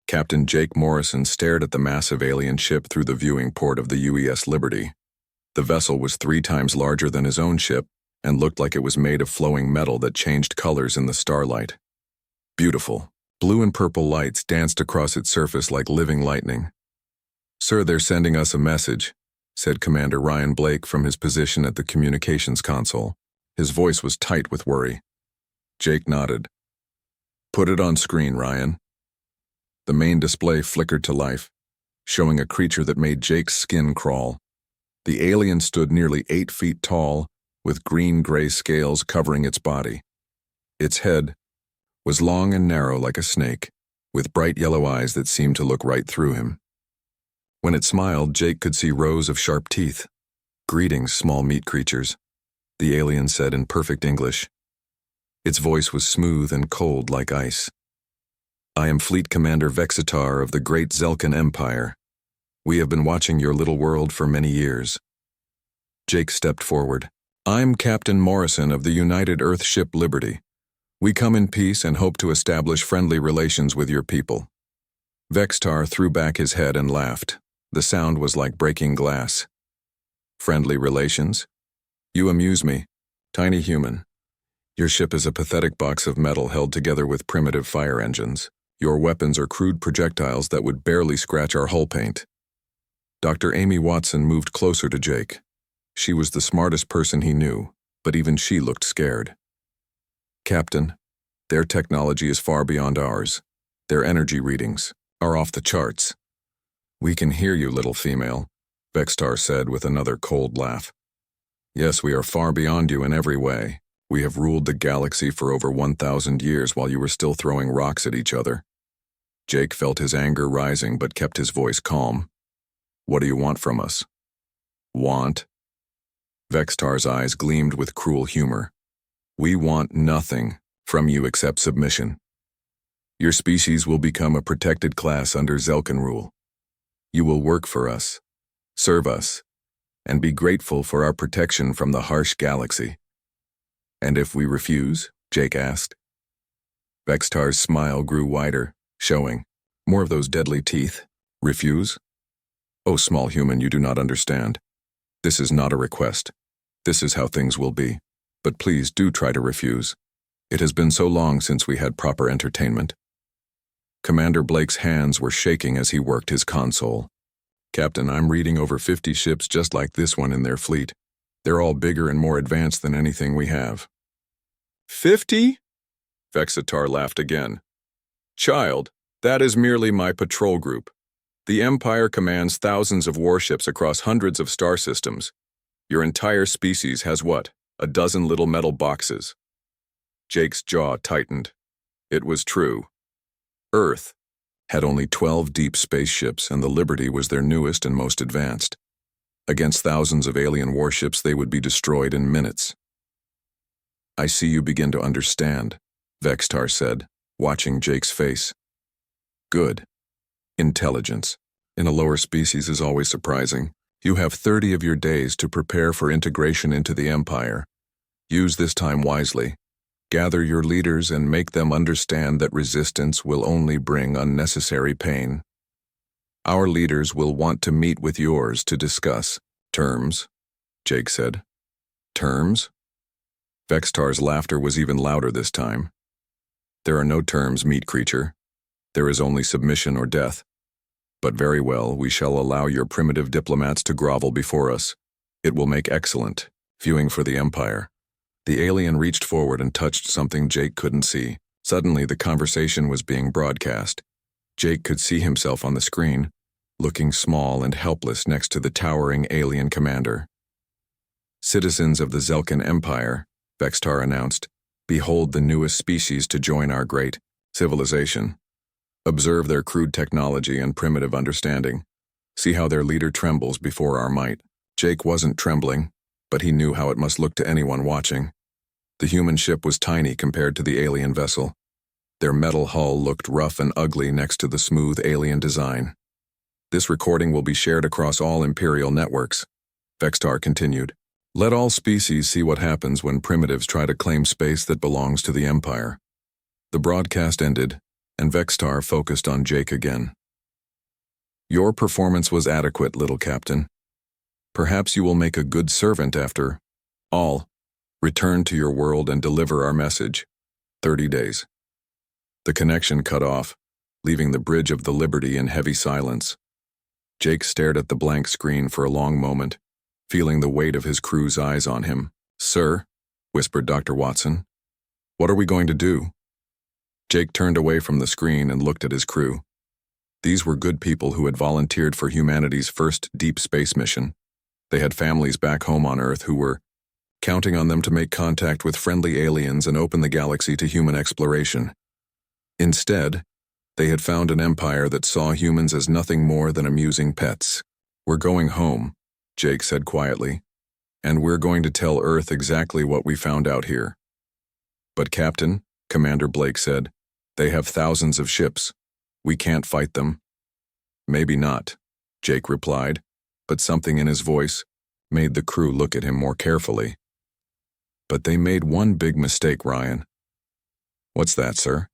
Captain Jake Morrison stared at the massive alien ship through the viewing port of the UES Liberty. The vessel was 3 times larger than his own ship and looked like it was made of flowing metal that changed colors in the starlight. Beautiful. Blue and purple lights danced across its surface like living lightning. "Sir, they're sending us a message," said Commander Ryan Blake from his position at the communications console. His voice was tight with worry. Jake nodded. "Put it on screen, Ryan." The main display flickered to life, showing a creature that made Jake's skin crawl. The alien stood nearly 8 feet tall, with green-gray scales covering its body. Its head was long and narrow like a snake, with bright yellow eyes that seemed to look right through him. When it smiled, Jake could see rows of sharp teeth. "Greetings, small meat creatures," the alien said in perfect English. Its voice was smooth and cold like ice. "I am Fleet Commander Vexitar of the Great Zelkan Empire. We have been watching your little world for many years." Jake stepped forward. "I'm Captain Morrison of the United Earth ship Liberty. We come in peace and hope to establish friendly relations with your people." Vexitar threw back his head and laughed. The sound was like breaking glass. "Friendly relations? You amuse me, tiny human. Your ship is a pathetic box of metal held together with primitive fire engines. Your weapons are crude projectiles that would barely scratch our hull paint." Dr. Amy Watson moved closer to Jake. She was the smartest person he knew, but even she looked scared. "Captain, their technology is far beyond ours. Their energy readings are off the charts." "We can hear you, little female," Vexitar said with another cold laugh. "Yes, we are far beyond you in every way. We have ruled the galaxy for over 1,000 years while you were still throwing rocks at each other." Jake felt his anger rising but kept his voice calm. "What do you want from us?" "Want?" Vexitar's eyes gleamed with cruel humor. "We want nothing from you except submission. Your species will become a protected class under Zelkan rule. You will work for us, serve us, and be grateful for our protection from the harsh galaxy." "And if we refuse?" Jake asked. Vexitar's smile grew wider, showing more of those deadly teeth. "Refuse? Oh, small human, you do not understand. This is not a request. This is how things will be. But please do try to refuse. It has been so long since we had proper entertainment." Commander Blake's hands were shaking as he worked his console. "Captain, I'm reading over 50 ships just like this one in their fleet. They're all bigger and more advanced than anything we have." 50? Vexitar laughed again. "Child, that is merely my patrol group. The Empire commands thousands of warships across hundreds of star systems. Your entire species has what? A dozen little metal boxes." Jake's jaw tightened. It was true. Earth had only 12 deep spaceships, and the Liberty was their newest and most advanced. Against thousands of alien warships, they would be destroyed in minutes. "I see you begin to understand," Vexitar said, watching Jake's face. "Good. Intelligence in a lower species is always surprising. You have 30 of your days to prepare for integration into the Empire. Use this time wisely. Gather your leaders and make them understand that resistance will only bring unnecessary pain. Our leaders will want to meet with yours to discuss terms," Jake said. "Terms?" Vexitar's laughter was even louder this time. "There are no terms, meat creature. There is only submission or death. But very well, we shall allow your primitive diplomats to grovel before us. It will make excellent viewing for the Empire." The alien reached forward and touched something Jake couldn't see. Suddenly, the conversation was being broadcast. Jake could see himself on the screen, looking small and helpless next to the towering alien commander. "Citizens of the Zelkan Empire," Vexitar announced, "behold the newest species to join our great civilization. Observe their crude technology and primitive understanding. See how their leader trembles before our might." Jake wasn't trembling, but he knew how it must look to anyone watching. The human ship was tiny compared to the alien vessel. Their metal hull looked rough and ugly next to the smooth alien design. "This recording will be shared across all Imperial networks," Vexitar continued. "Let all species see what happens when primitives try to claim space that belongs to the Empire." The broadcast ended, and Vextar focused on Jake again. Your performance was adequate, little captain. Perhaps you will make a good servant after all. Return to your world and deliver our message. 30 days. The connection cut off, leaving the Bridge of the Liberty in heavy silence. Jake stared at the blank screen for a long moment, feeling the weight of his crew's eyes on him. Sir, whispered Dr. Watson, what are we going to do? Jake turned away from the screen and looked at his crew. These were good people who had volunteered for humanity's first deep space mission. They had families back home on Earth who were counting on them to make contact with friendly aliens and open the galaxy to human exploration. Instead, they had found an empire that saw humans as nothing more than amusing pets. We're going home, Jake said quietly, and we're going to tell Earth exactly what we found out here. But Captain, Commander Blake said, they have thousands of ships. We can't fight them. Maybe not, Jake replied, but something in his voice made the crew look at him more carefully. But they made one big mistake, Ryan. What's that, sir?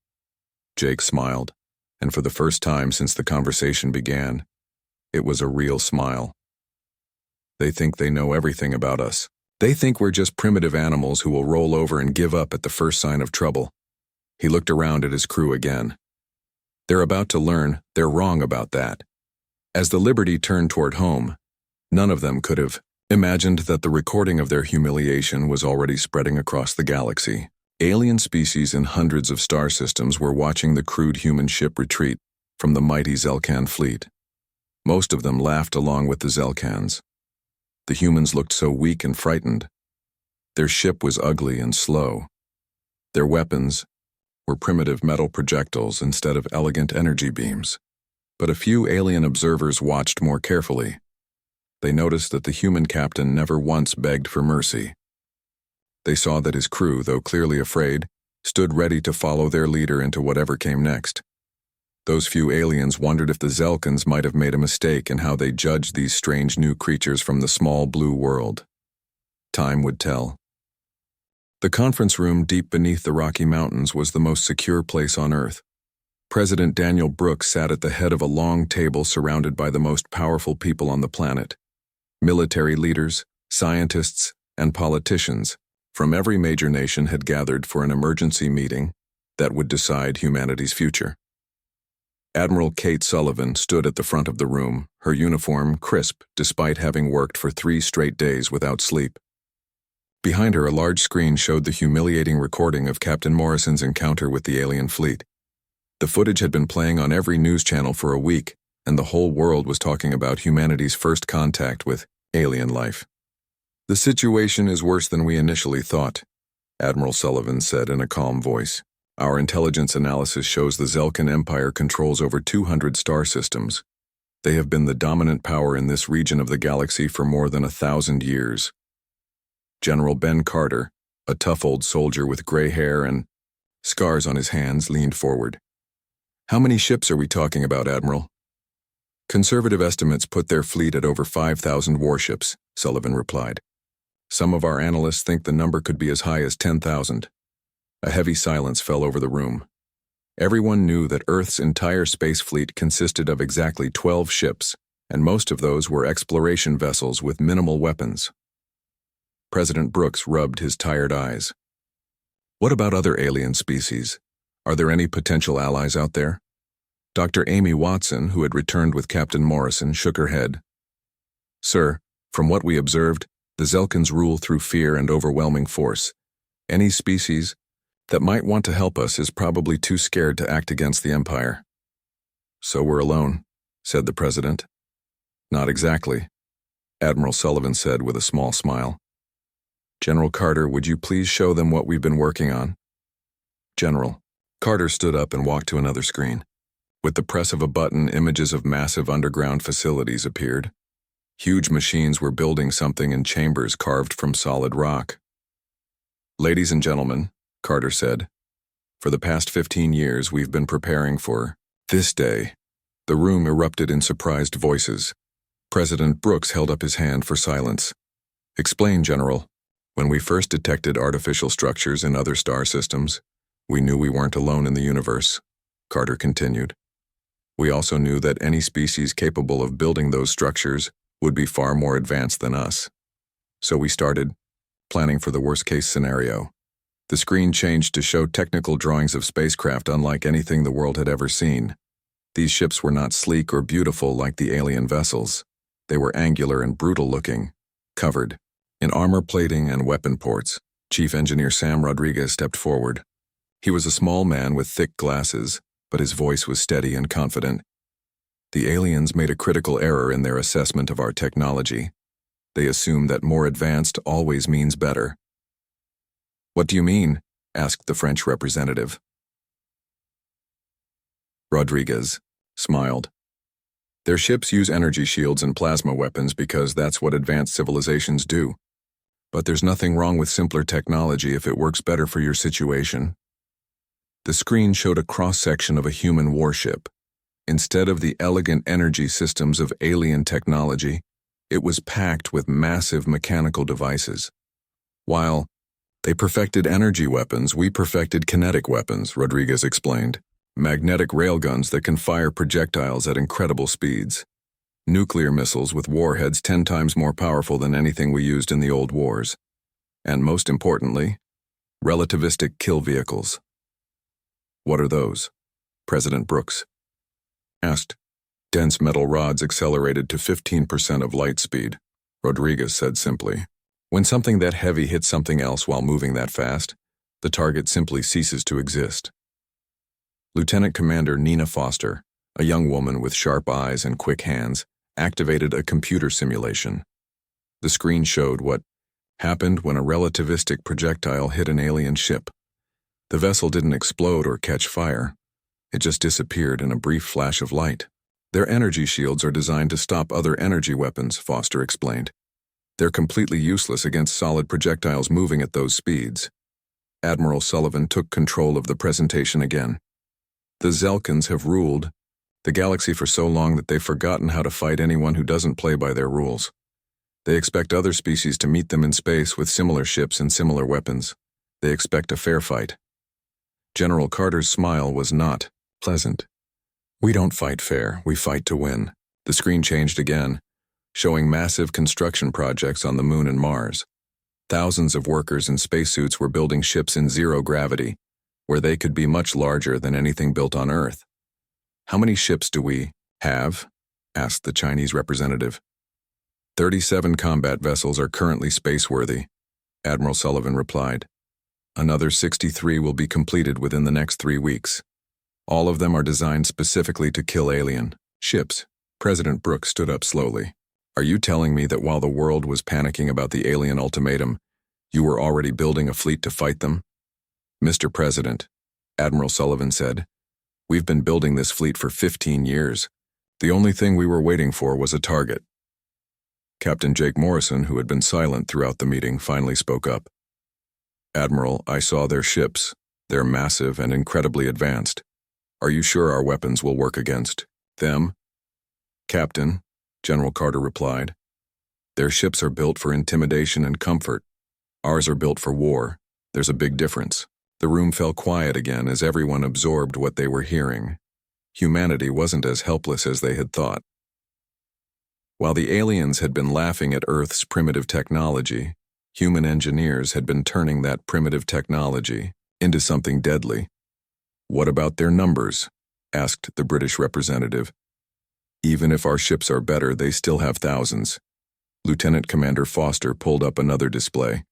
Jake smiled, and for the first time since the conversation began, it was a real smile. They think they know everything about us. They think we're just primitive animals who will roll over and give up at the first sign of trouble. He looked around at his crew again. They're about to learn they're wrong about that. As the Liberty turned toward home, none of them could have imagined that the recording of their humiliation was already spreading across the galaxy. Alien species in hundreds of star systems were watching the crude human ship retreat from the mighty Zelkan fleet. Most of them laughed along with the Zelkans. The humans looked so weak and frightened. Their ship was ugly and slow. Their weapons were primitive metal projectiles instead of elegant energy beams. But a few alien observers watched more carefully. They noticed that the human captain never once begged for mercy. They saw that his crew, though clearly afraid, stood ready to follow their leader into whatever came next. Those few aliens wondered if the Zelkans might have made a mistake in how they judged these strange new creatures from the small blue world. Time would tell. The conference room deep beneath the Rocky Mountains was the most secure place on Earth. President Daniel Brooks sat at the head of a long table surrounded by the most powerful people on the planet. Military leaders, scientists, and politicians from every major nation had gathered for an emergency meeting that would decide humanity's future. Admiral Kate Sullivan stood at the front of the room, her uniform crisp despite having worked for 3 straight days without sleep. Behind her, a large screen showed the humiliating recording of Captain Morrison's encounter with the alien fleet. The footage had been playing on every news channel for a week, and the whole world was talking about humanity's first contact with alien life. The situation is worse than we initially thought, Admiral Sullivan said in a calm voice. Our intelligence analysis shows the Zelkan Empire controls over 200 star systems. They have been the dominant power in this region of the galaxy for more than 1,000 years. General Ben Carter, a tough old soldier with gray hair and scars on his hands, leaned forward. How many ships are we talking about, Admiral? Conservative estimates put their fleet at over 5,000 warships, Sullivan replied. Some of our analysts think the number could be as high as 10,000. A heavy silence fell over the room. Everyone knew that Earth's entire space fleet consisted of exactly 12 ships, and most of those were exploration vessels with minimal weapons. President Brooks rubbed his tired eyes. What about other alien species? Are there any potential allies out there? Dr. Amy Watson, who had returned with Captain Morrison, shook her head. Sir, from what we observed, the Zelkans rule through fear and overwhelming force. Any species that might want to help us is probably too scared to act against the Empire. So we're alone, said the President. Not exactly, Admiral Sullivan said with a small smile. General Carter, would you please show them what we've been working on? General. Carter stood up and walked to another screen. With the press of a button, images of massive underground facilities appeared. Huge machines were building something in chambers carved from solid rock. Ladies and gentlemen, Carter said, for the past 15 years we've been preparing for this day. The room erupted in surprised voices. President Brooks held up his hand for silence. Explain, General. When we first detected artificial structures in other star systems, we knew we weren't alone in the universe, Carter continued. We also knew that any species capable of building those structures would be far more advanced than us. So we started planning for the worst-case scenario. The screen changed to show technical drawings of spacecraft unlike anything the world had ever seen. These ships were not sleek or beautiful like the alien vessels. They were angular and brutal-looking, covered in armor plating and weapon ports. Chief Engineer Sam Rodriguez stepped forward. He was a small man with thick glasses, but his voice was steady and confident. The aliens made a critical error in their assessment of our technology. They assume that more advanced always means better. What do you mean? Asked the French representative. Rodriguez smiled. Their ships use energy shields and plasma weapons because that's what advanced civilizations do. But there's nothing wrong with simpler technology if it works better for your situation. The screen showed a cross-section of a human warship. Instead of the elegant energy systems of alien technology, it was packed with massive mechanical devices. While they perfected energy weapons, we perfected kinetic weapons, Rodriguez explained. Magnetic railguns that can fire projectiles at incredible speeds. Nuclear missiles with warheads 10 times more powerful than anything we used in the old wars. And most importantly, relativistic kill vehicles. What are those? President Brooks asked. Dense metal rods accelerated to 15% of light speed, Rodriguez said simply. When something that heavy hits something else while moving that fast, the target simply ceases to exist. Lieutenant Commander Nina Foster, a young woman with sharp eyes and quick hands, activated a computer simulation. The screen showed what happened when a relativistic projectile hit an alien ship. The vessel didn't explode or catch fire. It just disappeared in a brief flash of light. Their energy shields are designed to stop other energy weapons, Foster explained. They're completely useless against solid projectiles moving at those speeds. Admiral Sullivan took control of the presentation again. The Zelkins have ruled the galaxy for so long that they've forgotten how to fight anyone who doesn't play by their rules. They expect other species to meet them in space with similar ships and similar weapons. They expect a fair fight. General Carter's smile was not pleasant. We don't fight fair, we fight to win. The screen changed again, showing massive construction projects on the Moon and Mars. Thousands of workers in spacesuits were building ships in zero gravity, where they could be much larger than anything built on Earth. How many ships do we have? Asked the Chinese representative. 37 combat vessels are currently spaceworthy, Admiral Sullivan replied. Another 63 will be completed within the next 3 weeks. All of them are designed specifically to kill alien ships. President Brooks stood up slowly. Are you telling me that while the world was panicking about the alien ultimatum, you were already building a fleet to fight them? Mr. President, Admiral Sullivan said, we've been building this fleet for 15 years. The only thing we were waiting for was a target. Captain Jake Morrison, who had been silent throughout the meeting, finally spoke up. Admiral, I saw their ships. They're massive and incredibly advanced. Are you sure our weapons will work against them? Captain, General Carter replied, their ships are built for intimidation and comfort. Ours are built for war. There's a big difference. The room fell quiet again as everyone absorbed what they were hearing. Humanity wasn't as helpless as they had thought. While the aliens had been laughing at Earth's primitive technology, human engineers had been turning that primitive technology into something deadly. What about their numbers? Asked the British representative. Even if our ships are better, they still have thousands. Lieutenant Commander Foster pulled up another display.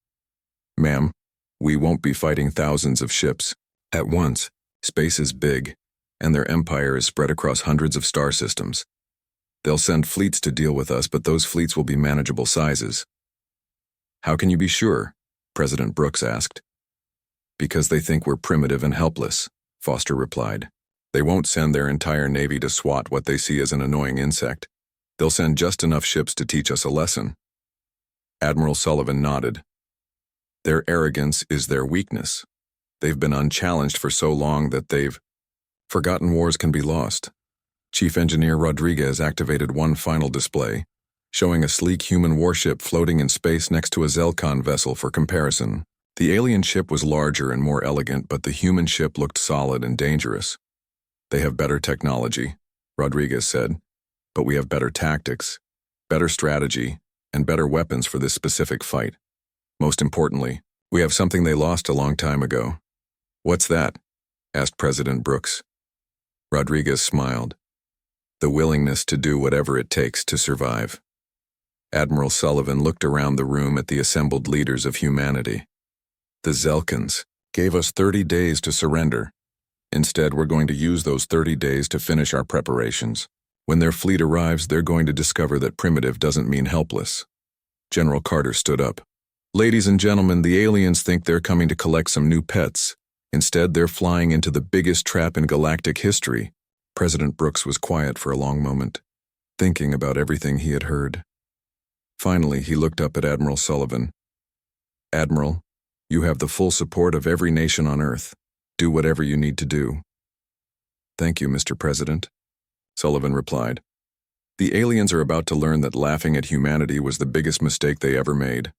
Ma'am, we won't be fighting thousands of ships at once. Space is big, and their empire is spread across hundreds of star systems. They'll send fleets to deal with us, but those fleets will be manageable sizes. How can you be sure? President Brooks asked. Because they think we're primitive and helpless, Foster replied. They won't send their entire navy to swat what they see as an annoying insect. They'll send just enough ships to teach us a lesson. Admiral Sullivan nodded. Their arrogance is their weakness. They've been unchallenged for so long that they've forgotten wars can be lost. Chief Engineer Rodriguez activated one final display, showing a sleek human warship floating in space next to a Zelkon vessel for comparison. The alien ship was larger and more elegant, but the human ship looked solid and dangerous. They have better technology, Rodriguez said, but we have better tactics, better strategy, and better weapons for this specific fight. Most importantly, we have something they lost a long time ago. What's that? Asked President Brooks. Rodriguez smiled. The willingness to do whatever it takes to survive. Admiral Sullivan looked around the room at the assembled leaders of humanity. The Zelkins gave us 30 days to surrender. Instead, we're going to use those 30 days to finish our preparations. When their fleet arrives, they're going to discover that primitive doesn't mean helpless. General Carter stood up. Ladies and gentlemen, the aliens think they're coming to collect some new pets. Instead, they're flying into the biggest trap in galactic history. President Brooks was quiet for a long moment, thinking about everything he had heard. Finally, he looked up at Admiral Sullivan. Admiral, you have the full support of every nation on Earth. Do whatever you need to do. Thank you, Mr. President, Sullivan replied. The aliens are about to learn that laughing at humanity was the biggest mistake they ever made.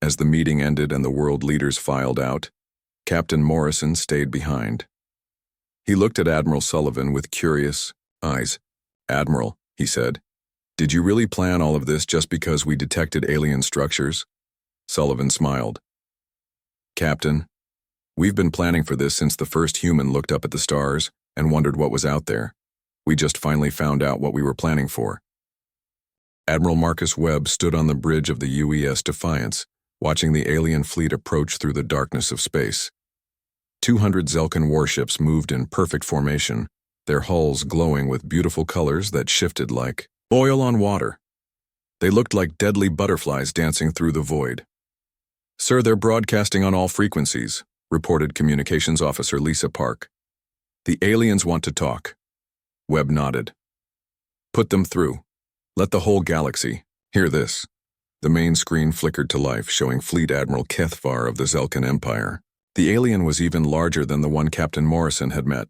As the meeting ended and the world leaders filed out, Captain Morrison stayed behind. He looked at Admiral Sullivan with curious eyes. Admiral, he said, did you really plan all of this just because we detected alien structures? Sullivan smiled. Captain, we've been planning for this since the first human looked up at the stars and wondered what was out there. We just finally found out what we were planning for. Admiral Marcus Webb stood on the bridge of the UES Defiance, watching the alien fleet approach through the darkness of space. 200 Zelkan warships moved in perfect formation, their hulls glowing with beautiful colors that shifted like oil on water. They looked like deadly butterflies dancing through the void. Sir, they're broadcasting on all frequencies, reported Communications Officer Lisa Park. The aliens want to talk. Webb nodded. Put them through. Let the whole galaxy hear this. The main screen flickered to life, showing Fleet Admiral Kethvar of the Zelkan Empire. The alien was even larger than the one Captain Morrison had met,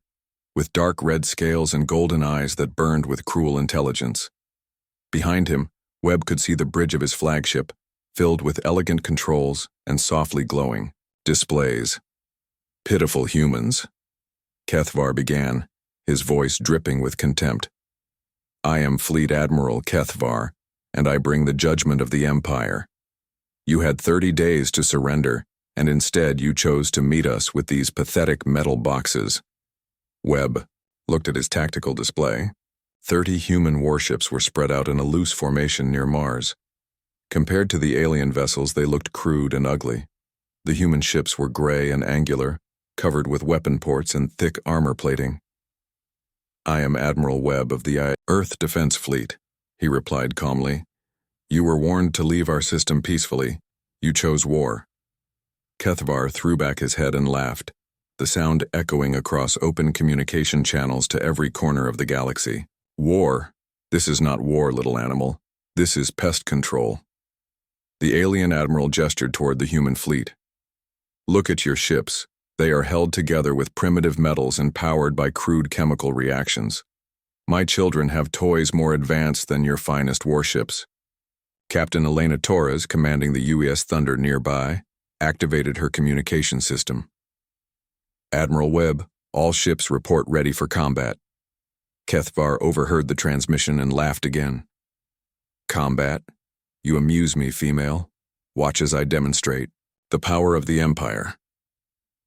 with dark red scales and golden eyes that burned with cruel intelligence. Behind him, Webb could see the bridge of his flagship, filled with elegant controls and softly glowing displays. Pitiful humans, Kethvar began, his voice dripping with contempt. I am Fleet Admiral Kethvar, and I bring the judgment of the Empire. You had 30 days to surrender, and instead you chose to meet us with these pathetic metal boxes. Webb looked at his tactical display. 30 human warships were spread out in a loose formation near Mars. Compared to the alien vessels, they looked crude and ugly. The human ships were gray and angular, covered with weapon ports and thick armor plating. I am Admiral Webb of the Earth Defense Fleet, he replied calmly. You were warned to leave our system peacefully. You chose war. Kethvar threw back his head and laughed, the sound echoing across open communication channels to every corner of the galaxy. War? This is not war, little animal. This is pest control. The alien admiral gestured toward the human fleet. Look at your ships. They are held together with primitive metals and powered by crude chemical reactions. My children have toys more advanced than your finest warships. Captain Elena Torres, commanding the UES Thunder nearby, activated her communication system. Admiral Webb, all ships report ready for combat. Kethvar overheard the transmission and laughed again. Combat? You amuse me, female. Watch as I demonstrate the power of the Empire.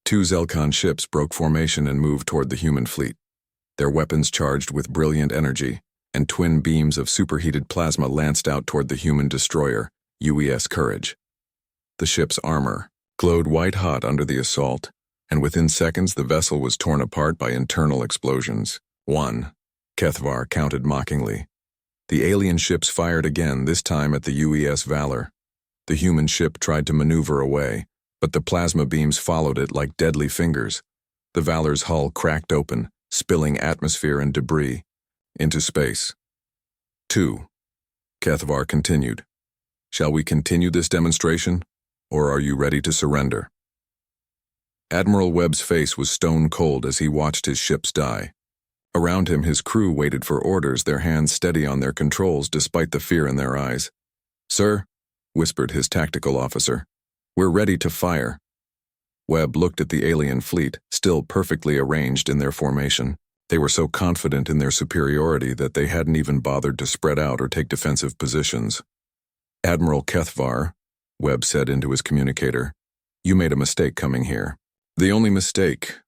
2 Zelkan ships broke formation and moved toward the human fleet, their weapons charged with brilliant energy, and twin beams of superheated plasma lanced out toward the human destroyer, UES Courage. The ship's armor glowed white-hot under the assault, and within seconds the vessel was torn apart by internal explosions. 1. Kethvar counted mockingly. The alien ships fired again, this time at the UES Valor. The human ship tried to maneuver away, but the plasma beams followed it like deadly fingers. The Valor's hull cracked open, spilling atmosphere and debris into space. 2. Kethvar continued. Shall we continue this demonstration, or are you ready to surrender? Admiral Webb's face was stone cold as he watched his ships die. Around him, his crew waited for orders, their hands steady on their controls despite the fear in their eyes. Sir, whispered his tactical officer, we're ready to fire. Webb looked at the alien fleet, still perfectly arranged in their formation. They were so confident in their superiority that they hadn't even bothered to spread out or take defensive positions. "Admiral Kethvar," Webb said into his communicator, "you made a mistake coming here." "The only mistake,"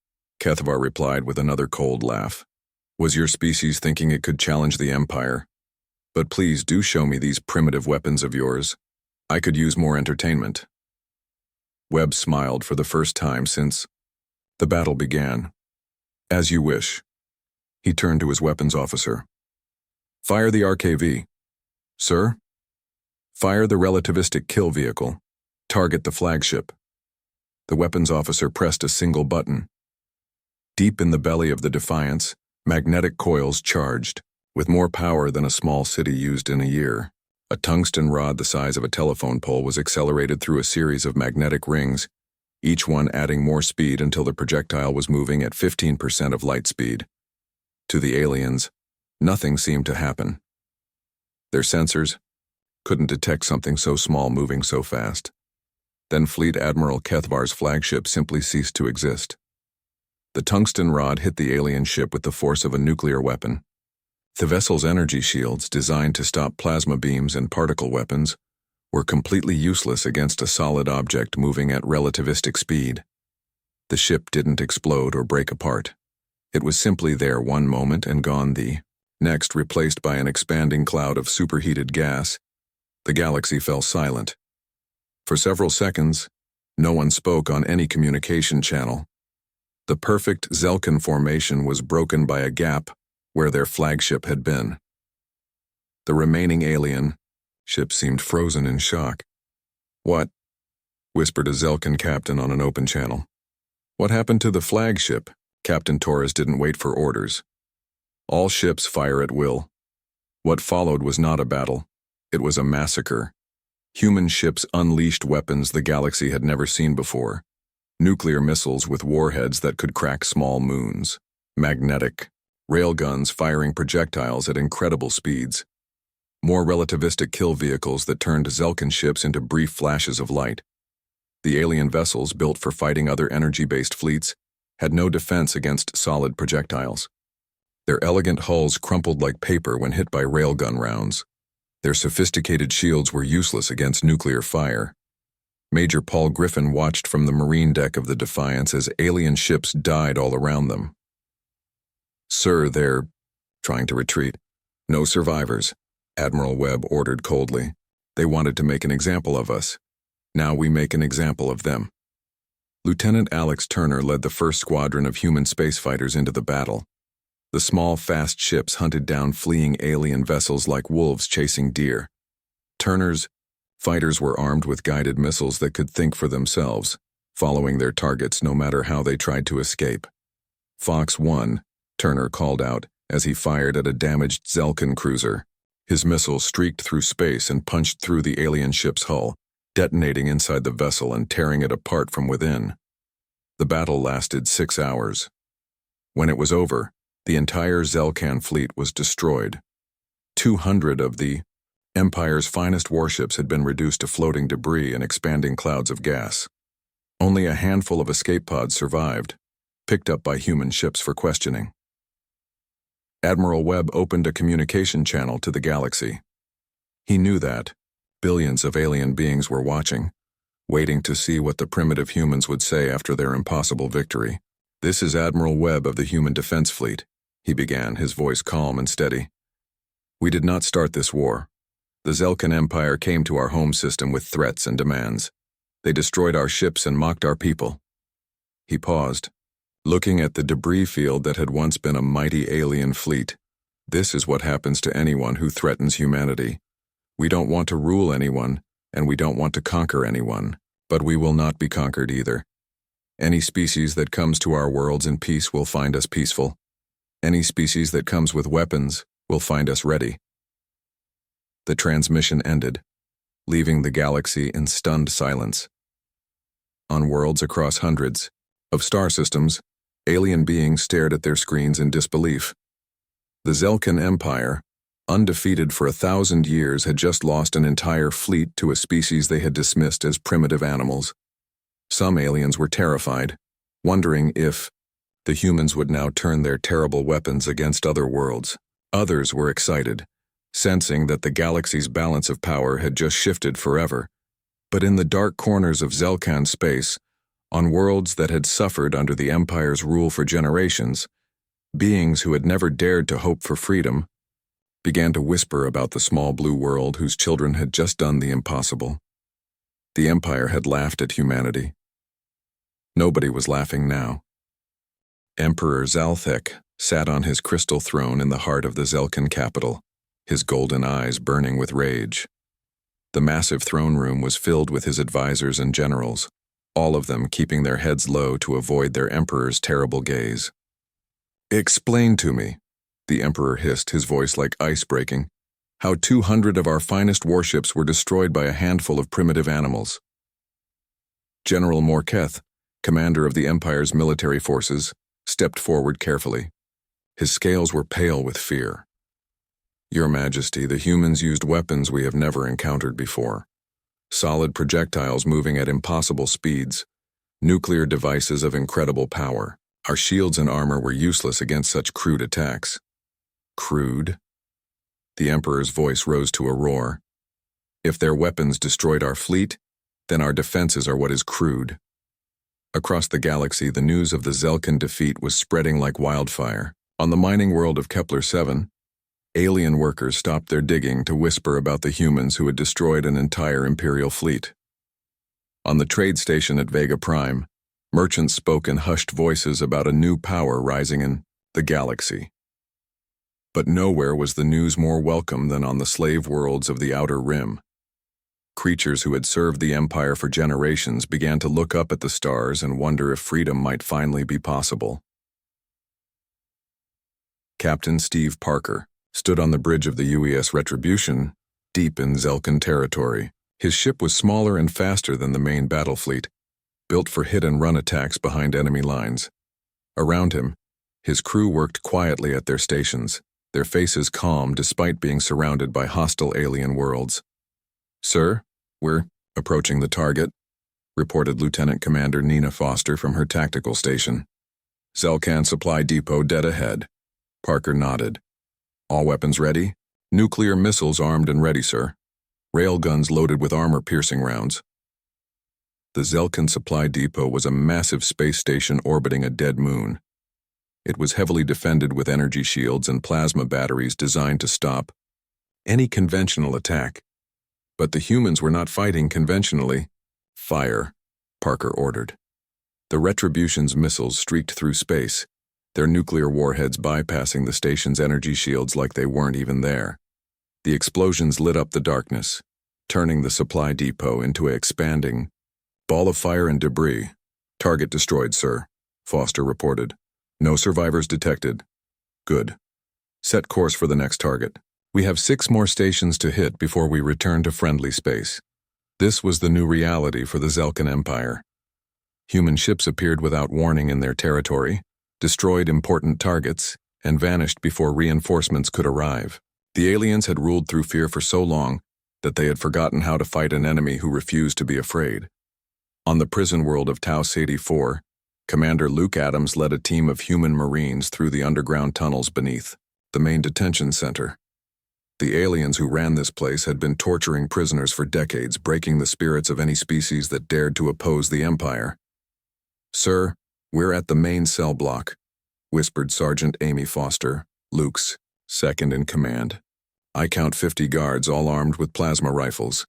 Kethvar replied with another cold laugh, "was your species thinking it could challenge the Empire. But please do show me these primitive weapons of yours. I could use more entertainment." Webb smiled for the first time since the battle began. "As you wish." He turned to his weapons officer. "Fire the RKV." "Sir?" "Fire the relativistic kill vehicle. Target the flagship." The weapons officer pressed a single button. Deep in the belly of the Defiance, magnetic coils charged, with more power than a small city used in a year. A tungsten rod the size of a telephone pole was accelerated through a series of magnetic rings, each one adding more speed until the projectile was moving at 15% of light speed. To the aliens, nothing seemed to happen. Their sensors couldn't detect something so small moving so fast. Then Fleet Admiral Kethvar's flagship simply ceased to exist. The tungsten rod hit the alien ship with the force of a nuclear weapon. The vessel's energy shields, designed to stop plasma beams and particle weapons, were completely useless against a solid object moving at relativistic speed. The ship didn't explode or break apart. It was simply there one moment and gone the next, replaced by an expanding cloud of superheated gas. The galaxy fell silent. For several seconds, no one spoke on any communication channel. The perfect Zelkan formation was broken by a gap where their flagship had been. The remaining alien ship seemed frozen in shock. "What?" whispered a Zelkan captain on an open channel. "What happened to the flagship?" Captain Torres didn't wait for orders. "All ships fire at will." What followed was not a battle. It was a massacre. Human ships unleashed weapons the galaxy had never seen before. Nuclear missiles with warheads that could crack small moons. Magnetic railguns firing projectiles at incredible speeds. More relativistic kill vehicles that turned Zelkan ships into brief flashes of light. The alien vessels, built for fighting other energy-based fleets, had no defense against solid projectiles. Their elegant hulls crumpled like paper when hit by railgun rounds. Their sophisticated shields were useless against nuclear fire. Major Paul Griffin watched from the marine deck of the Defiance as alien ships died all around them. "Sir, they're trying to retreat. No survivors," Admiral Webb ordered coldly. "They wanted to make an example of us. Now we make an example of them." Lieutenant Alex Turner led the first squadron of human space fighters into the battle. The small, fast ships hunted down fleeing alien vessels like wolves chasing deer. Turner's fighters were armed with guided missiles that could think for themselves, following their targets no matter how they tried to escape. "Fox 1, Turner called out as he fired at a damaged Zelkan cruiser. His missile streaked through space and punched through the alien ship's hull, detonating inside the vessel and tearing it apart from within. The battle lasted 6 hours. When it was over, the entire Zelkan fleet was destroyed. 200 of the Empire's finest warships had been reduced to floating debris and expanding clouds of gas. Only a handful of escape pods survived, picked up by human ships for questioning. Admiral Webb opened a communication channel to the galaxy. He knew that billions of alien beings were watching, waiting to see what the primitive humans would say after their impossible victory. "This is Admiral Webb of the Human Defense Fleet," he began, his voice calm and steady. "We did not start this war. The Zelkan Empire came to our home system with threats and demands. They destroyed our ships and mocked our people." He paused, looking at the debris field that had once been a mighty alien fleet. "This is what happens to anyone who threatens humanity. We don't want to rule anyone, and we don't want to conquer anyone, but we will not be conquered either. Any species that comes to our worlds in peace will find us peaceful. Any species that comes with weapons will find us ready." The transmission ended, leaving the galaxy in stunned silence. On worlds across hundreds of star systems, alien beings stared at their screens in disbelief. The Zelkan Empire, undefeated for 1,000 years, had just lost an entire fleet to a species they had dismissed as primitive animals. Some aliens were terrified, wondering if The humans would now turn their terrible weapons against other worlds. Others were excited, sensing that the galaxy's balance of power had just shifted forever. But in the dark corners of Zelkan space, on worlds that had suffered under the Empire's rule for generations, beings who had never dared to hope for freedom began to whisper about the small blue world whose children had just done the impossible. The Empire had laughed at humanity. Nobody was laughing now. Emperor Zalthek sat on his crystal throne in the heart of the Zelkan capital, his golden eyes burning with rage. The massive throne room was filled with his advisors and generals, all of them keeping their heads low to avoid their emperor's terrible gaze. "Explain to me," the emperor hissed, his voice like ice breaking, "how 200 of our finest warships were destroyed by a handful of primitive animals." General Morketh, commander of the Empire's military forces, stepped forward carefully. His scales were pale with fear. "Your Majesty, the humans used weapons we have never encountered before. Solid projectiles moving at impossible speeds, nuclear devices of incredible power. Our shields and armor were useless against such crude attacks." Crude? The Emperor's voice rose to a roar. "If their weapons destroyed our fleet, then our defenses are what is crude." Across the galaxy, the news of the Zelkan defeat was spreading like wildfire. On the mining world of Kepler 7, alien workers stopped their digging to whisper about the humans who had destroyed an entire Imperial fleet. On the trade station at Vega Prime, merchants spoke in hushed voices about a new power rising in the galaxy. But nowhere was the news more welcome than on the slave worlds of the Outer Rim. Creatures who had served the Empire for generations began to look up at the stars and wonder if freedom might finally be possible. Captain Steve Parker stood on the bridge of the UES Retribution, deep in Zelkan territory. His ship was smaller and faster than the main battle fleet, built for hit-and-run attacks behind enemy lines. Around him, his crew worked quietly at their stations, their faces calm despite being surrounded by hostile alien worlds. "Sir, we're approaching the target," reported Lieutenant Commander Nina Foster from her tactical station. "Zelkan Supply Depot dead ahead." Parker nodded. "All weapons ready?" "Nuclear missiles armed and ready, sir. Railguns loaded with armor-piercing rounds." The Zelkan Supply Depot was a massive space station orbiting a dead moon. It was heavily defended with energy shields and plasma batteries designed to stop any conventional attack. But the humans were not fighting conventionally. "Fire," Parker ordered. The Retribution's missiles streaked through space, their nuclear warheads bypassing the station's energy shields like they weren't even there. The explosions lit up the darkness, turning the supply depot into an expanding ball of fire and debris. "Target destroyed, sir," Foster reported. "No survivors detected." "Good. Set course for the next target. We have 6 more stations to hit before we return to friendly space." This was the new reality for the Zelkan Empire. Human ships appeared without warning in their territory, destroyed important targets, and vanished before reinforcements could arrive. The aliens had ruled through fear for so long that they had forgotten how to fight an enemy who refused to be afraid. On the prison world of Tau Ceti 4, Commander Luke Adams led a team of human Marines through the underground tunnels beneath the main detention center. The aliens who ran this place had been torturing prisoners for decades, breaking the spirits of any species that dared to oppose the Empire. "Sir, we're at the main cell block," whispered Sergeant Amy Foster, Luke's second-in-command. "I count 50 guards, all armed with plasma rifles."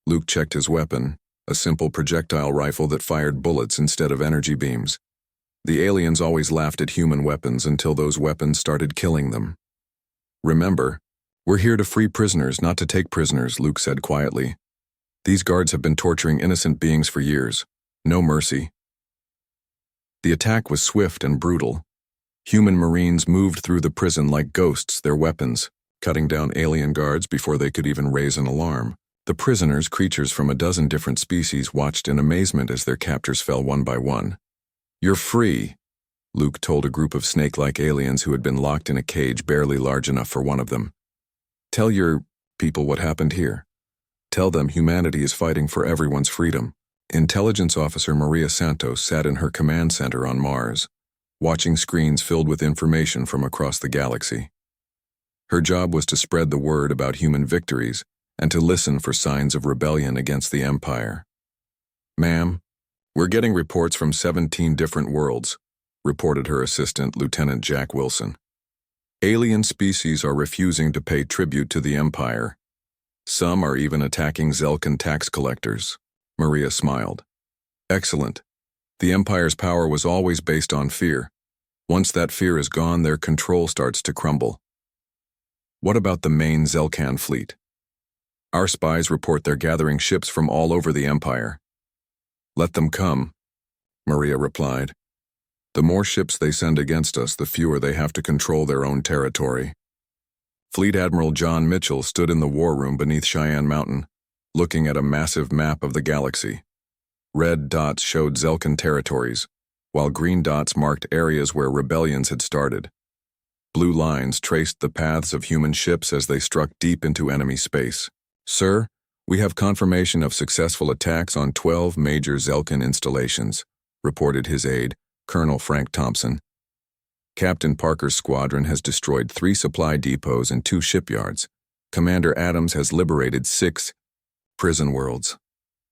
Luke checked his weapon, a simple projectile rifle that fired bullets instead of energy beams. The aliens always laughed at human weapons until those weapons started killing them. "Remember, we're here to free prisoners, not to take prisoners," Luke said quietly. "These guards have been torturing innocent beings for years. No mercy." The attack was swift and brutal. Human Marines moved through the prison like ghosts, their weapons, cutting down alien guards before they could even raise an alarm. The prisoners, creatures from a dozen different species, watched in amazement as their captors fell one by one. "You're free," Luke told a group of snake-like aliens who had been locked in a cage barely large enough for one of them. "Tell your people what happened here. Tell them humanity is fighting for everyone's freedom." Intelligence Officer Maria Santos sat in her command center on Mars. watching screens filled with information from across the galaxy. Her job was to spread the word about human victories and to listen for signs of rebellion against the Empire. "Ma'am, we're getting reports from 17 different worlds," reported her assistant, Lieutenant Jack Wilson. "Alien species are refusing to pay tribute to the Empire. Some are even attacking Zelkan tax collectors." Maria smiled. "Excellent. The Empire's power was always based on fear. Once that fear is gone, their control starts to crumble." "What about the main Zelkan fleet?" "Our spies report they're gathering ships from all over the Empire." "Let them come," Maria replied. "The more ships they send against us, the fewer they have to control their own territory." Fleet Admiral John Mitchell stood in the war room beneath Cheyenne Mountain, looking at a massive map of the galaxy. Red dots showed Zelkan territories, while green dots marked areas where rebellions had started. Blue lines traced the paths of human ships as they struck deep into enemy space. "Sir, we have confirmation of successful attacks on 12 major Zelkan installations," reported his aide, Colonel Frank Thompson. "Captain Parker's squadron has destroyed 3 supply depots and 2 shipyards. Commander Adams has liberated 6 prison worlds."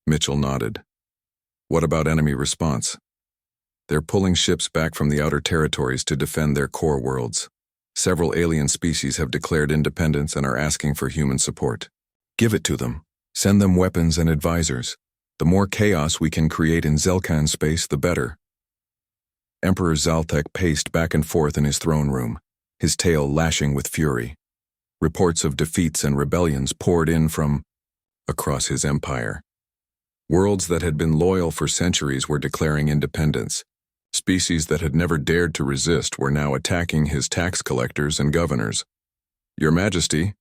Mitchell nodded. "What about enemy response?" "They're pulling ships back from the outer territories to defend their core worlds. Several alien species have declared independence and are asking for human support. Give it to them. Send them weapons and advisors. The more chaos we can create in Zelkan space, the better." Emperor Zaltek paced back and forth in his throne room, his tail lashing with fury. Reports of defeats and rebellions poured in from across his empire. Worlds that had been loyal for centuries were declaring independence. Species that had never dared to resist were now attacking his tax collectors and governors. "Your Majesty,"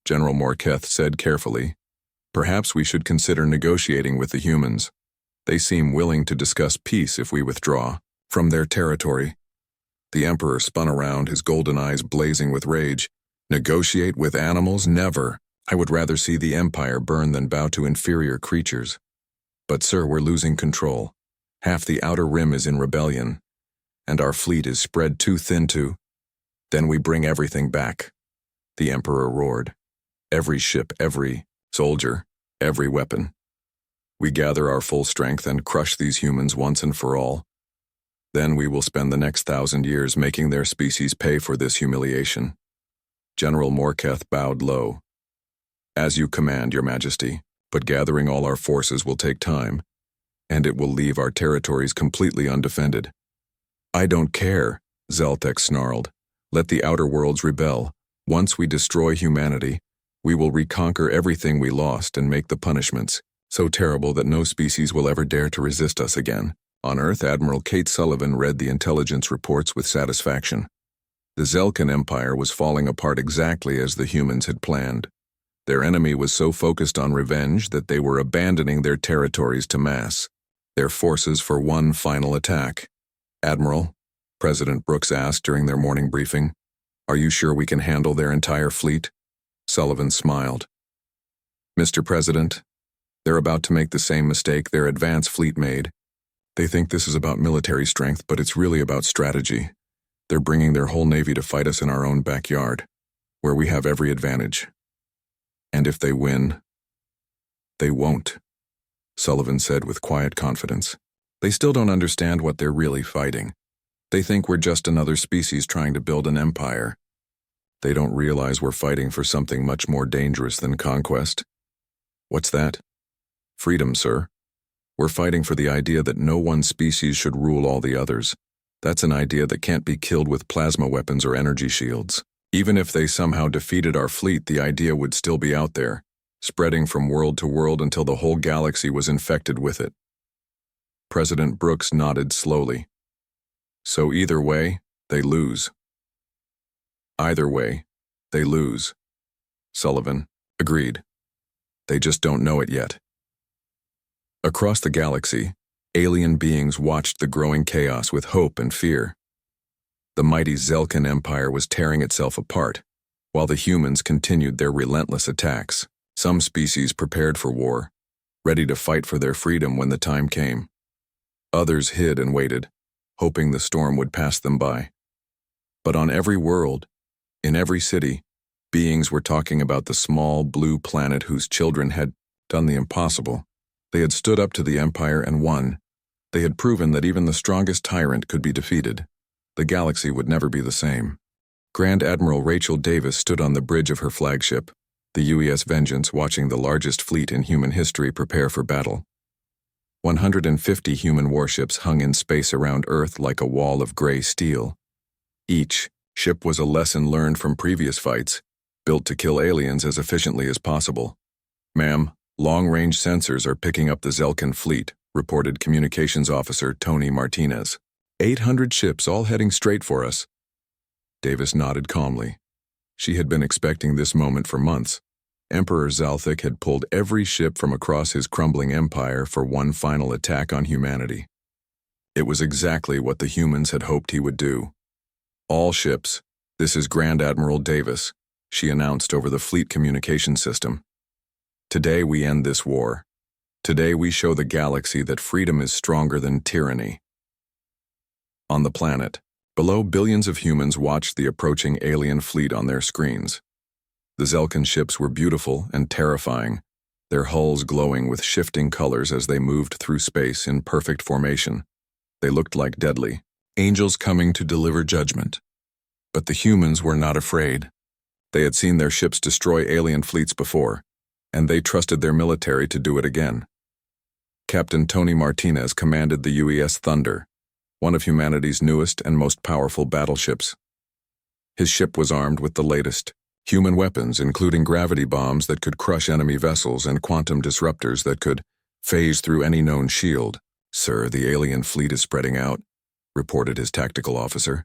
General Morketh said carefully, "perhaps we should consider negotiating with the humans. They seem willing to discuss peace if we withdraw from their territory." The Emperor spun around, his golden eyes blazing with rage. "Negotiate with animals? Never. I would rather see the Empire burn than bow to inferior creatures. But sir, we're losing control. Half the outer rim is in rebellion, and our fleet is spread too thin to—" "Then we bring everything back," the Emperor roared. "Every ship, every soldier, every weapon. We gather our full strength and crush these humans once and for all. Then we will spend the next 1,000 years making their species pay for this humiliation." General Morketh bowed low. "As you command, Your Majesty, but gathering all our forces will take time, and it will leave our territories completely undefended." "I don't care," Zaltek snarled. "Let the outer worlds rebel. Once we destroy humanity, we will reconquer everything we lost and make the punishments so terrible that no species will ever dare to resist us again." On Earth, Admiral Kate Sullivan read the intelligence reports with satisfaction. The Zelkan Empire was falling apart exactly as the humans had planned. Their enemy was so focused on revenge that they were abandoning their territories to mass, their forces for one final attack. "Admiral," President Brooks asked during their morning briefing, "are you sure we can handle their entire fleet?" Sullivan smiled. "Mr. President, they're about to make the same mistake their advance fleet made. They think this is about military strength, but it's really about strategy. They're bringing their whole navy to fight us in our own backyard, where we have every advantage. And if they win—" "They won't," Sullivan said with quiet confidence. "They still don't understand what they're really fighting. They think we're just another species trying to build an empire. They don't realize we're fighting for something much more dangerous than conquest." "What's that?" "Freedom, sir. We're fighting for the idea that no one species should rule all the others. That's an idea that can't be killed with plasma weapons or energy shields. Even if they somehow defeated our fleet, the idea would still be out there, spreading from world to world until the whole galaxy was infected with it." President Brooks nodded slowly. "So either way, they lose." "Either way, they lose." Sullivan agreed. "They just don't know it yet." Across the galaxy, alien beings watched the growing chaos with hope and fear. The mighty Zelkan Empire was tearing itself apart, while the humans continued their relentless attacks. Some species prepared for war, ready to fight for their freedom when the time came. Others hid and waited, hoping the storm would pass them by. But on every world, in every city, beings were talking about the small blue planet whose children had done the impossible. They had stood up to the Empire and won. They had proven that even the strongest tyrant could be defeated. The galaxy would never be the same. Grand Admiral Rachel Davis stood on the bridge of her flagship, the UES Vengeance, watching the largest fleet in human history prepare for battle. 150 human warships hung in space around Earth like a wall of gray steel. Each ship was a lesson learned from previous fights, built to kill aliens as efficiently as possible. "Ma'am, long-range sensors are picking up the Zelkan fleet," reported Communications Officer Tony Martinez. 800 ships all heading straight for us." Davis nodded calmly. She had been expecting this moment for months. Emperor Zalthik had pulled every ship from across his crumbling empire for one final attack on humanity. It was exactly what the humans had hoped he would do. "All ships, this is Grand Admiral Davis," she announced over the fleet communication system. "Today we end this war. Today we show the galaxy that freedom is stronger than tyranny." On the planet, below, billions of humans watched the approaching alien fleet on their screens. The Zelkan ships were beautiful and terrifying, their hulls glowing with shifting colors as they moved through space in perfect formation. They looked like deadly angels coming to deliver judgment. But the humans were not afraid. They had seen their ships destroy alien fleets before, and they trusted their military to do it again. Captain Tony Martinez commanded the UES Thunder, one of humanity's newest and most powerful battleships. His ship was armed with the latest human weapons, including gravity bombs that could crush enemy vessels and quantum disruptors that could phase through any known shield. "Sir, the alien fleet is spreading out," reported his tactical officer.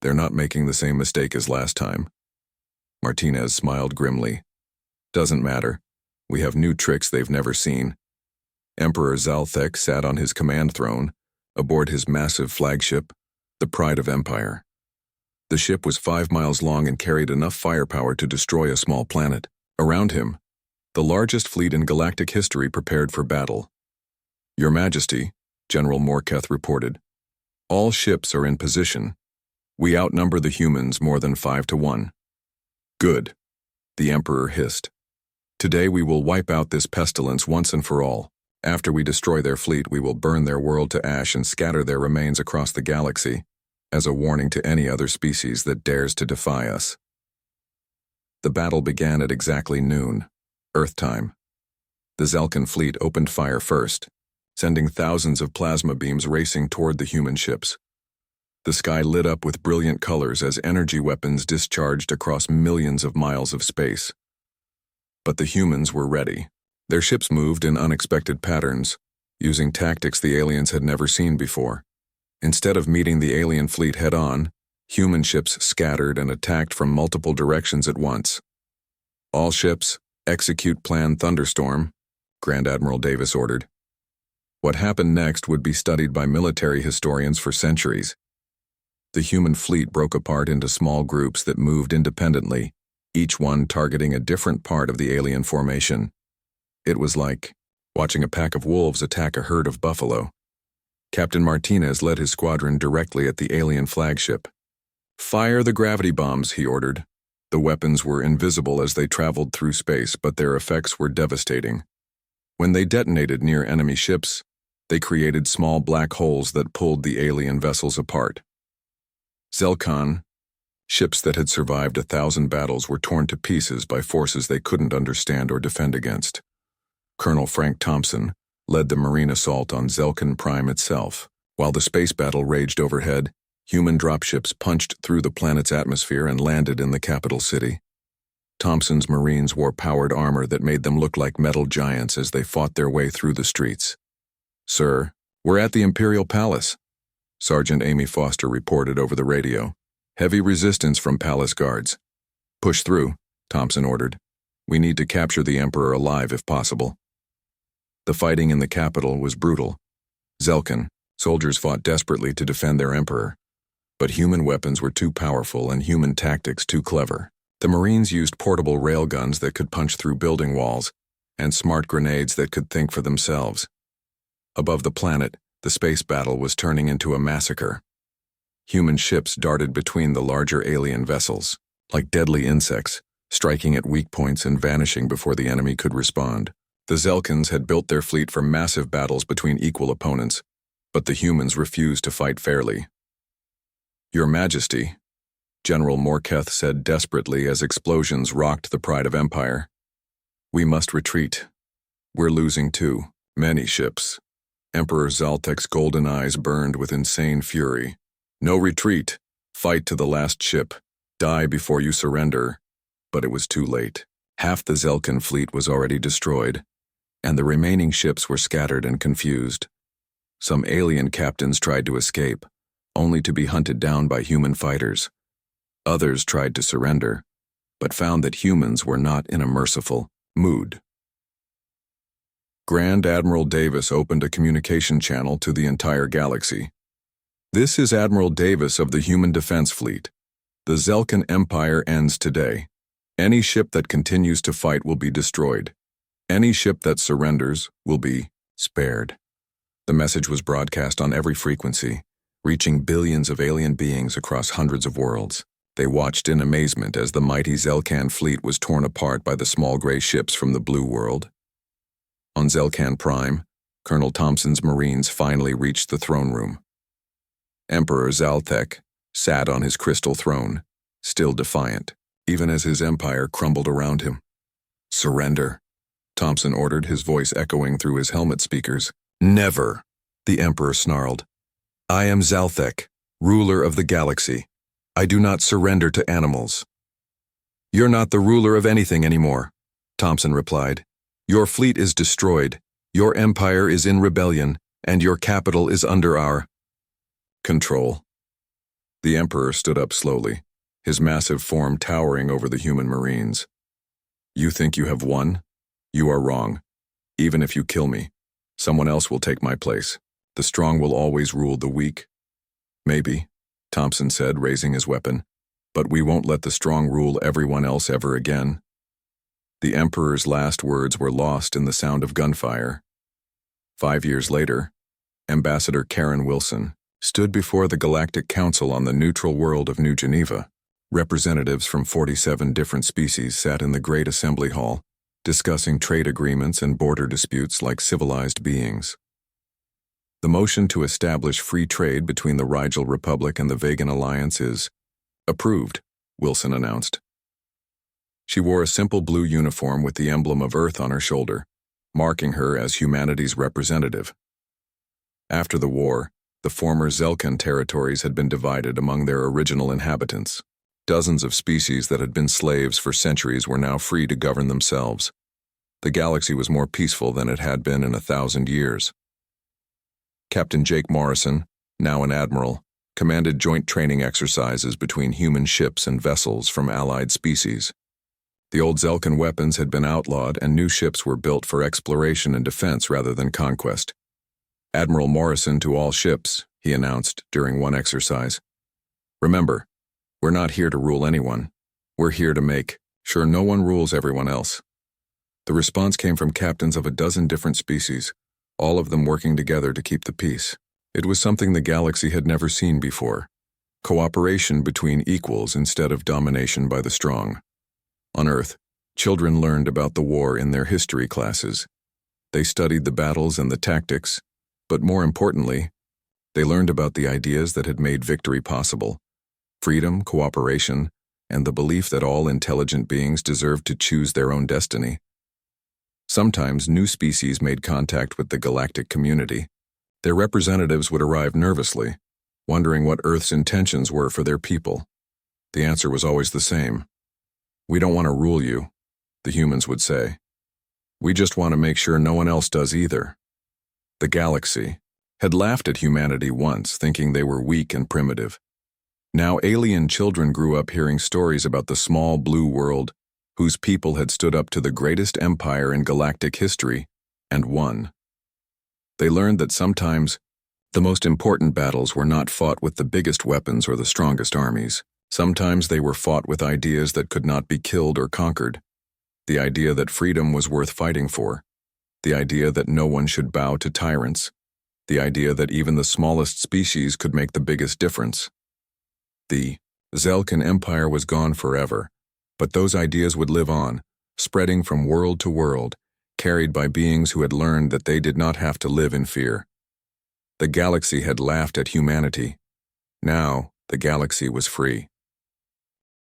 "They're not making the same mistake as last time." Martinez smiled grimly. "Doesn't matter. We have new tricks they've never seen." Emperor Zalthek sat on his command throne, aboard his massive flagship, the Pride of Empire. The ship was 5 miles long and carried enough firepower to destroy a small planet. Around him, the largest fleet in galactic history prepared for battle. "Your Majesty," General Morketh reported, "all ships are in position. We outnumber the humans more than 5 to 1. "Good," the Emperor hissed. "Today we will wipe out this pestilence once and for all. After we destroy their fleet, we will burn their world to ash and scatter their remains across the galaxy, as a warning to any other species that dares to defy us." The battle began at exactly noon, Earth time. The Zelkan fleet opened fire first, sending thousands of plasma beams racing toward the human ships. The sky lit up with brilliant colors as energy weapons discharged across millions of miles of space. But the humans were ready. Their ships moved in unexpected patterns, using tactics the aliens had never seen before. Instead of meeting the alien fleet head-on, human ships scattered and attacked from multiple directions at once. "All ships, execute Plan Thunderstorm," Grand Admiral Davis ordered. What happened next would be studied by military historians for centuries. The human fleet broke apart into small groups that moved independently, each one targeting a different part of the alien formation. It was like watching a pack of wolves attack a herd of buffalo. Captain Martinez led his squadron directly at the alien flagship. "Fire the gravity bombs," he ordered. The weapons were invisible as they traveled through space, but their effects were devastating. When they detonated near enemy ships, they created small black holes that pulled the alien vessels apart. Zelkan, ships that had survived 1,000 battles, were torn to pieces by forces they couldn't understand or defend against. Colonel Frank Thompson led the marine assault on Zelkan Prime itself. While the space battle raged overhead, human dropships punched through the planet's atmosphere and landed in the capital city. Thompson's Marines wore powered armor that made them look like metal giants as they fought their way through the streets. "Sir, we're at the Imperial Palace," Sergeant Amy Foster reported over the radio. "Heavy resistance from palace guards." "Push through," Thompson ordered. "We need to capture the Emperor alive if possible." The fighting in the capital was brutal. Zelkan soldiers fought desperately to defend their Emperor. But human weapons were too powerful and human tactics too clever. The Marines used portable railguns that could punch through building walls, and smart grenades that could think for themselves. Above the planet, The space battle was turning into a massacre. Human ships darted between the larger alien vessels, like deadly insects, striking at weak points and vanishing before the enemy could respond. The Zelkins had built their fleet for massive battles between equal opponents, but the humans refused to fight fairly. "Your Majesty," General Morketh said desperately as explosions rocked the pride of Empire, "we must retreat. We're losing too many ships." Emperor Zaltek's golden eyes burned with insane fury. "No retreat. Fight to the last ship. Die before you surrender." But it was too late. Half the Zelkin fleet was already destroyed, and the remaining ships were scattered and confused. Some alien captains tried to escape, only to be hunted down by human fighters. Others tried to surrender, but found that humans were not in a merciful mood. Grand Admiral Davis opened a communication channel to the entire galaxy. "This is Admiral Davis of the Human Defense Fleet. The Zelkin Empire ends today. Any ship that continues to fight will be destroyed. Any ship that surrenders will be spared." The message was broadcast on every frequency, reaching billions of alien beings across hundreds of worlds. They watched in amazement as the mighty Zelkan fleet was torn apart by the small gray ships from the blue world. On Zelkan Prime, Colonel Thompson's Marines finally reached the throne room. Emperor Zaltek sat on his crystal throne, still defiant, even as his empire crumbled around him. "Surrender," Thompson ordered, his voice echoing through his helmet speakers. "Never," the Emperor snarled. "I am Zaltek, ruler of the galaxy. I do not surrender to animals." "You're not the ruler of anything anymore," Thompson replied. "Your fleet is destroyed, your empire is in rebellion, and your capital is under our control." The Emperor stood up slowly, his massive form towering over the human Marines. "You think you have won? You are wrong. Even if you kill me, someone else will take my place. The strong will always rule the weak." "Maybe," Thompson said, raising his weapon, "but we won't let the strong rule everyone else ever again." The Emperor's last words were lost in the sound of gunfire. 5 years later, Ambassador Karen Wilson stood before the Galactic Council on the neutral world of New Geneva. Representatives from 47 different species sat in the Great Assembly Hall, discussing trade agreements and border disputes like civilized beings. "The motion to establish free trade between the Rigel Republic and the Vegan Alliance is approved," Wilson announced. She wore a simple blue uniform with the emblem of Earth on her shoulder, marking her as humanity's representative. After the war, the former Zelkan territories had been divided among their original inhabitants. Dozens of species that had been slaves for centuries were now free to govern themselves. The galaxy was more peaceful than it had been in 1,000 years. Captain Jake Morrison, now an admiral, commanded joint training exercises between human ships and vessels from allied species. The old Zelkan weapons had been outlawed and new ships were built for exploration and defense rather than conquest. "Admiral Morrison to all ships," he announced during one exercise. "Remember, we're not here to rule anyone. We're here to make sure no one rules everyone else." The response came from captains of a dozen different species, all of them working together to keep the peace. It was something the galaxy had never seen before. Cooperation between equals instead of domination by the strong. On Earth, children learned about the war in their history classes. They studied the battles and the tactics, but more importantly, they learned about the ideas that had made victory possible: freedom, cooperation, and the belief that all intelligent beings deserved to choose their own destiny. Sometimes new species made contact with the galactic community. Their representatives would arrive nervously, wondering what Earth's intentions were for their people. The answer was always the same. "We don't want to rule you," the humans would say. "We just want to make sure no one else does either." The galaxy had laughed at humanity once, thinking they were weak and primitive. Now alien children grew up hearing stories about the small blue world whose people had stood up to the greatest empire in galactic history and won. They learned that sometimes the most important battles were not fought with the biggest weapons or the strongest armies. Sometimes they were fought with ideas that could not be killed or conquered. The idea that freedom was worth fighting for. The idea that no one should bow to tyrants. the idea that even the smallest species could make the biggest difference. The Zelkan Empire was gone forever, but those ideas would live on, spreading from world to world, carried by beings who had learned that they did not have to live in fear. The galaxy had laughed at humanity. Now, the galaxy was free.